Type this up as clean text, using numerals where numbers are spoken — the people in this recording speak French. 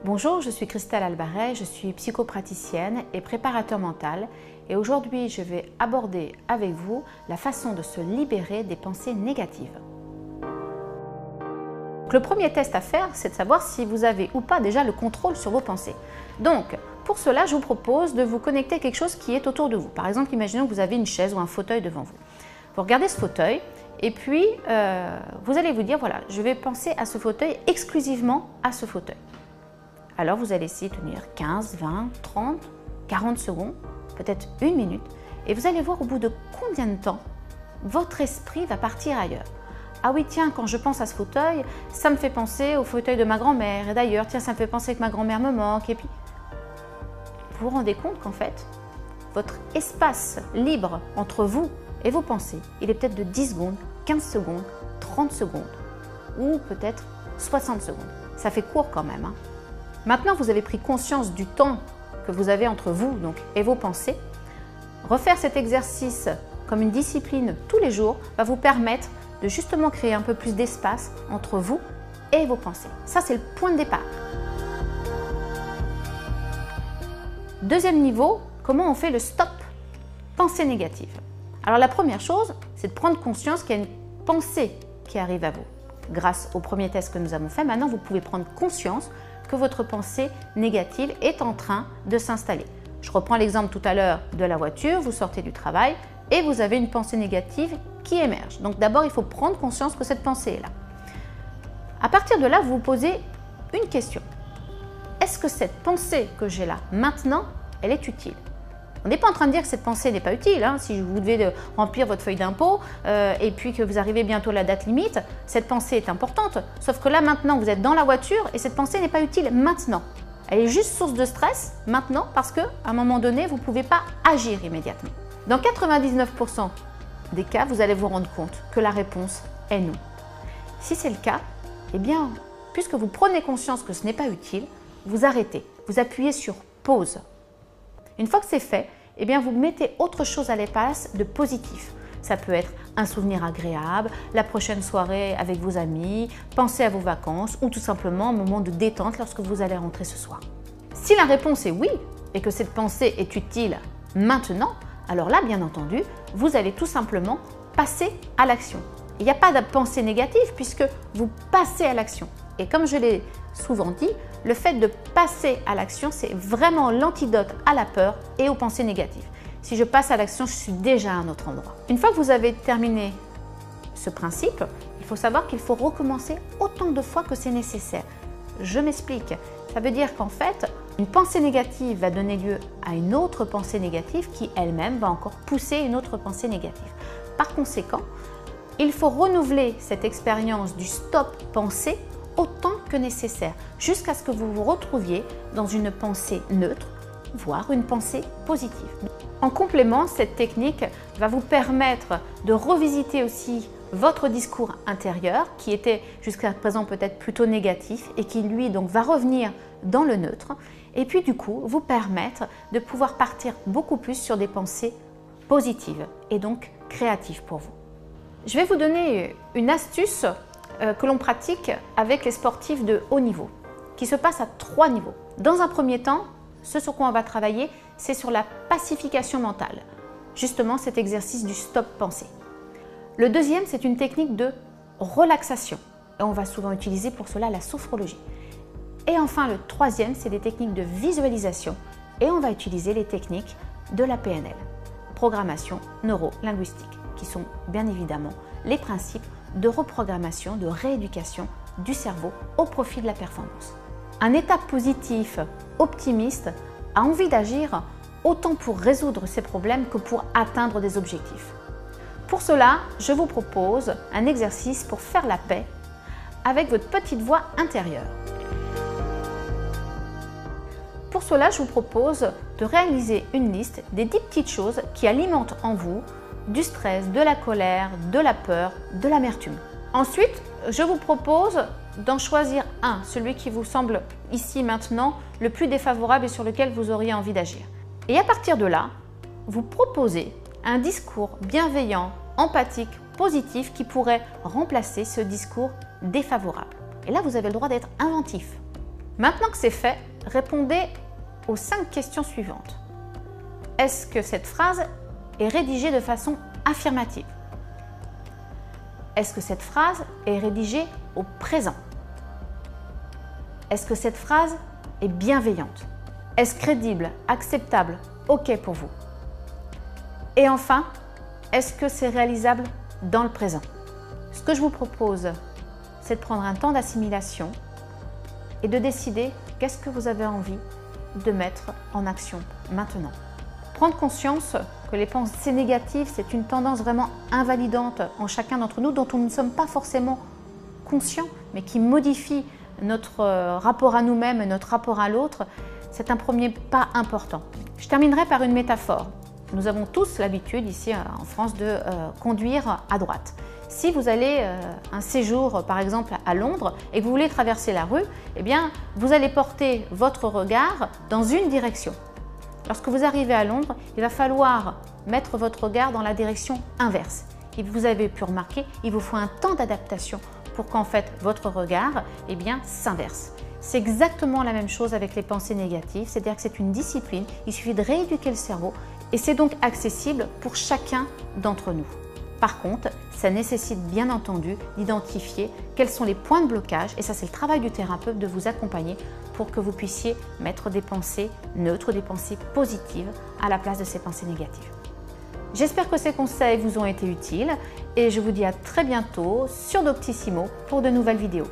Bonjour, je suis Christelle Albaret, je suis psychopraticienne et préparateur mental et aujourd'hui je vais aborder avec vous la façon de se libérer des pensées négatives. Le premier test à faire, c'est de savoir si vous avez ou pas déjà le contrôle sur vos pensées. Donc, pour cela, je vous propose de vous connecter à quelque chose qui est autour de vous. Par exemple, imaginons que vous avez une chaise ou un fauteuil devant vous. Vous regardez ce fauteuil et puis vous allez vous dire, voilà, je vais penser à ce fauteuil, exclusivement à ce fauteuil. Alors vous allez essayer de tenir 15, 20, 30, 40 secondes, peut-être une minute, et vous allez voir au bout de combien de temps votre esprit va partir ailleurs. Ah oui, tiens, quand je pense à ce fauteuil, ça me fait penser au fauteuil de ma grand-mère, et d'ailleurs, tiens, ça me fait penser que ma grand-mère me manque, et puis vous vous rendez compte qu'en fait, votre espace libre entre vous et vos pensées, il est peut-être de 10 secondes, 15 secondes, 30 secondes, ou peut-être 60 secondes. Ça fait court quand même, hein. Maintenant, vous avez pris conscience du temps que vous avez entre vous donc, et vos pensées. Refaire cet exercice comme une discipline tous les jours va vous permettre de justement créer un peu plus d'espace entre vous et vos pensées. Ça, c'est le point de départ. Deuxième niveau, comment on fait le stop pensée négative? Alors la première chose, c'est de prendre conscience qu'il y a une pensée qui arrive à vous. Grâce au premier test que nous avons fait, maintenant vous pouvez prendre conscience que votre pensée négative est en train de s'installer. Je reprends l'exemple tout à l'heure de la voiture, vous sortez du travail et vous avez une pensée négative qui émerge. Donc d'abord, il faut prendre conscience que cette pensée est là. À partir de là, vous vous posez une question. Est-ce que cette pensée que j'ai là maintenant, elle est utile? On n'est pas en train de dire que cette pensée n'est pas utile. Hein. Si vous devez remplir votre feuille d'impôt et puis que vous arrivez bientôt à la date limite, cette pensée est importante. Sauf que là, maintenant, vous êtes dans la voiture et cette pensée n'est pas utile maintenant. Elle est juste source de stress maintenant parce qu'à un moment donné, vous ne pouvez pas agir immédiatement. Dans 99% des cas, vous allez vous rendre compte que la réponse est non. Si c'est le cas, eh bien, puisque vous prenez conscience que ce n'est pas utile, vous arrêtez, vous appuyez sur pause. Une fois que c'est fait, eh bien vous mettez autre chose à la place de positif. Ça peut être un souvenir agréable, la prochaine soirée avec vos amis, penser à vos vacances ou tout simplement un moment de détente lorsque vous allez rentrer ce soir. Si la réponse est oui et que cette pensée est utile maintenant, alors là, bien entendu, vous allez tout simplement passer à l'action. Il n'y a pas de pensée négative puisque vous passez à l'action. Et comme je l'ai souvent dit, le fait de passer à l'action, c'est vraiment l'antidote à la peur et aux pensées négatives. Si je passe à l'action, je suis déjà à un autre endroit. Une fois que vous avez terminé ce principe, il faut savoir qu'il faut recommencer autant de fois que c'est nécessaire. Je m'explique. Ça veut dire qu'en fait, une pensée négative va donner lieu à une autre pensée négative qui elle-même va encore pousser une autre pensée négative. Par conséquent, il faut renouveler cette expérience du stop pensée autant que nécessaire, jusqu'à ce que vous vous retrouviez dans une pensée neutre, voire une pensée positive. En complément, cette technique va vous permettre de revisiter aussi votre discours intérieur, qui était jusqu'à présent peut-être plutôt négatif, et qui lui donc va revenir dans le neutre, et puis du coup vous permettre de pouvoir partir beaucoup plus sur des pensées positives, et donc créatives pour vous. Je vais vous donner une astuce que l'on pratique avec les sportifs de haut niveau, qui se passe à 3 niveaux. Dans un premier temps, ce sur quoi on va travailler, c'est sur la pacification mentale, justement cet exercice du stop pensée. Le deuxième, c'est une technique de relaxation, et on va souvent utiliser pour cela la sophrologie. Et enfin, le troisième, c'est des techniques de visualisation, et on va utiliser les techniques de la PNL, programmation neuro-linguistique, qui sont bien évidemment les principes de reprogrammation, de rééducation du cerveau au profit de la performance. Un état positif, optimiste, a envie d'agir autant pour résoudre ses problèmes que pour atteindre des objectifs. Pour cela, je vous propose un exercice pour faire la paix avec votre petite voix intérieure. Pour cela, je vous propose de réaliser une liste des 10 petites choses qui alimentent en vous du stress, de la colère, de la peur, de l'amertume. Ensuite, je vous propose d'en choisir un, celui qui vous semble ici maintenant le plus défavorable et sur lequel vous auriez envie d'agir. Et à partir de là, vous proposez un discours bienveillant, empathique, positif qui pourrait remplacer ce discours défavorable. Et là, vous avez le droit d'être inventif. Maintenant que c'est fait, répondez aux 5 questions suivantes. Est-ce que cette phrase est rédigée de façon affirmative? Est-ce que cette phrase est rédigée au présent? Est-ce que cette phrase est bienveillante? Est-ce crédible, acceptable, OK pour vous? Et enfin, est-ce que c'est réalisable dans le présent? Ce que je vous propose, c'est de prendre un temps d'assimilation et de décider qu'est-ce que vous avez envie de mettre en action maintenant. Prendre conscience que les pensées négatives, c'est une tendance vraiment invalidante en chacun d'entre nous, dont nous ne sommes pas forcément conscients, mais qui modifie notre rapport à nous-mêmes et notre rapport à l'autre, c'est un premier pas important. Je terminerai par une métaphore. Nous avons tous l'habitude ici en France de conduire à droite. Si vous allez un séjour par exemple à Londres et que vous voulez traverser la rue, eh bien vous allez porter votre regard dans une direction. Lorsque vous arrivez à Londres, il va falloir mettre votre regard dans la direction inverse. Et vous avez pu remarquer, il vous faut un temps d'adaptation pour qu'en fait votre regard s'inverse. C'est exactement la même chose avec les pensées négatives, c'est-à-dire que c'est une discipline, il suffit de rééduquer le cerveau et c'est donc accessible pour chacun d'entre nous. Par contre, ça nécessite bien entendu d'identifier quels sont les points de blocage et ça c'est le travail du thérapeute de vous accompagner pour que vous puissiez mettre des pensées neutres, des pensées positives à la place de ces pensées négatives. J'espère que ces conseils vous ont été utiles et je vous dis à très bientôt sur Doctissimo pour de nouvelles vidéos.